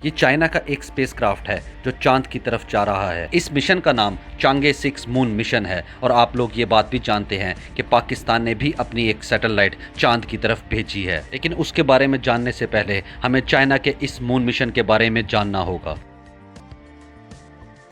ये चाइना का एक स्पेस क्राफ्ट है जो चांद की तरफ जा रहा है। इस मिशन का नाम चांगे 6 मून मिशन है और आप लोग ये बात भी जानते हैं कि पाकिस्तान ने भी अपनी एक सैटेलाइट चांद की तरफ भेजी है। लेकिन उसके बारे में जानने से पहले हमें चाइना के इस मून मिशन के बारे में जानना होगा।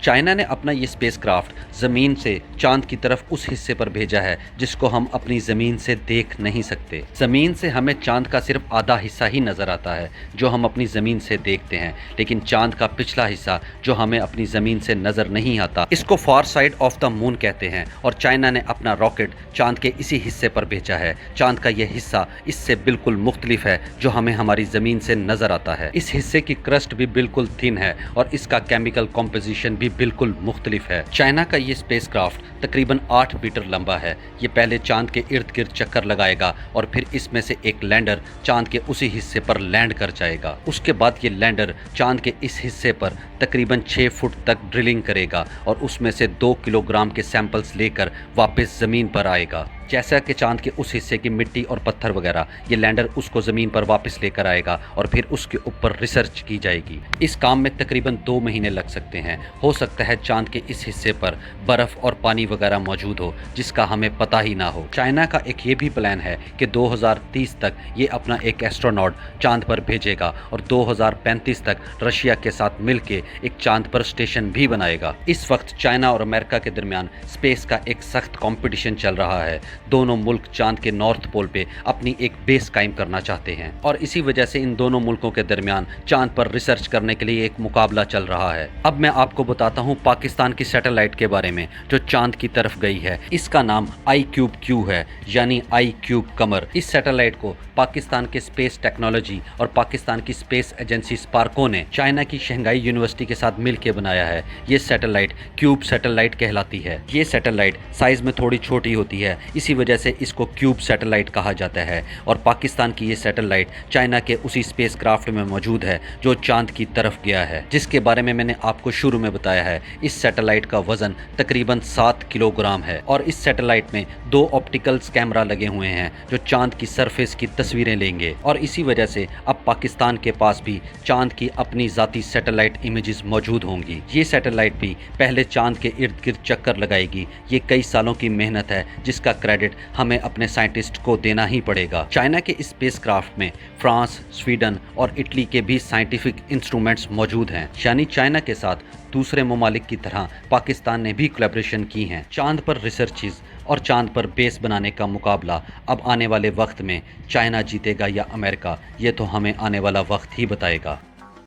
चाइना ने अपना ये स्पेस क्राफ्ट ज़मीन से चांद की तरफ उस हिस्से पर भेजा है जिसको हम अपनी ज़मीन से देख नहीं सकते। ज़मीन से हमें चांद का सिर्फ आधा हिस्सा ही नज़र आता है जो हम अपनी ज़मीन से देखते हैं, लेकिन चांद का पिछला हिस्सा जो हमें अपनी ज़मीन से नज़र नहीं आता, इसको फार साइड ऑफ द मून कहते हैं। और चाइना ने अपना रॉकेट चांद के इसी हिस्से पर भेजा है। चांद का यह हिस्सा इससे बिल्कुल मुख्तलिफ है जो हमें हमारी ज़मीन से नज़र आता है। इस हिस्से की क्रस्ट भी बिल्कुल थिन है और इसका केमिकल कॉम्पोजिशन भी बिल्कुल मुख्तलिफ है। चाइना का ये स्पेस क्राफ्ट तकरीबन 8 मीटर लंबा है। ये पहले चांद के इर्द गिर्द चक्कर लगाएगा और फिर इसमें से एक लैंडर चांद के उसी हिस्से पर लैंड कर जाएगा। उसके बाद ये लैंडर चांद के इस हिस्से पर तकरीबन 6 फुट तक ड्रिलिंग करेगा और उसमें से 2 किलोग्राम के सैंपल्स लेकर वापस ज़मीन पर आएगा। जैसा कि चांद के उस हिस्से की मिट्टी और पत्थर वगैरह, ये लैंडर उसको ज़मीन पर वापस लेकर आएगा और फिर उसके ऊपर रिसर्च की जाएगी। इस काम में तकरीबन 2 महीने लग सकते हैं। हो सकता है चांद के इस हिस्से पर बर्फ़ और पानी वगैरह मौजूद हो जिसका हमें पता ही ना हो। चाइना का एक ये भी प्लान है कि 2030 तक ये अपना एक एस्ट्रोनॉट चांद पर भेजेगा और 2035 तक रशिया के साथ मिलकर एक चांद पर स्टेशन भी बनाएगा। इस वक्त चाइना और अमेरिका के दरमियान स्पेस का एक सख्त कंपटीशन चल रहा है। दोनों मुल्क चांद के नॉर्थ पोल पे अपनी एक बेस कायम करना चाहते हैं और इसी वजह से इन दोनों मुल्कों के दरमियान चांद पर रिसर्च करने के लिए एक मुकाबला चल रहा है। अब मैं आपको बताता हूँ पाकिस्तान की सैटेलाइट के बारे में जो चांद की तरफ गई है। इसका नाम iCube-Q है, यानी iCube कमर। इस सैटेलाइट को पाकिस्तान के स्पेस टेक्नोलॉजी और पाकिस्तान की स्पेस एजेंसी स्पार्को ने चाइना की शंघाई यूनिवर्सिटी के साथ मिलकर बनाया है। ये सैटेलाइट क्यूब सैटेलाइट कहलाती है। ये सैटेलाइट साइज में थोड़ी छोटी होती है, इसी वजह से इसको क्यूब सैटेलाइट कहा जाता है। और पाकिस्तान की ये सैटेलाइट चाइना के उसी स्पेस क्राफ्ट में मौजूद है जो चांद की तरफ गया है, जिसके बारे में मैंने आपको शुरू में बताया है। इस सैटेलाइट का वजन तकरीबन 7 किलोग्राम है और इस सैटेलाइट में 2 ऑप्टिकल्स कैमरा लगे हुए हैं जो चांद की सरफेस की तस्वीरें लेंगे। और इसी वजह से अब पाकिस्तान के पास भी चांद की अपनी ज़ाती सैटेलाइट इमेजेस मौजूद होंगी। ये सैटेलाइट भी पहले चांद के इर्द गिर्द चक्कर लगाएगी। ये कई सालों की मेहनत है जिसका क्रेडिट हमें अपने साइंटिस्ट को देना ही पड़ेगा। चाइना के इस स्पेस क्राफ्ट में फ्रांस, स्वीडन और इटली के भी साइंटिफिक इंस्ट्रूमेंट्स मौजूद हैं। यानी चाइना के साथ दूसरे ममालिक की तरह पाकिस्तान ने भी कोलैबोरेशन की हैं। चांद पर रिसर्चेस और चांद पर बेस बनाने का मुकाबला अब आने वाले वक्त में चाइना जीतेगा या अमेरिका, ये तो हमें आने वाला वक्त ही बताएगा।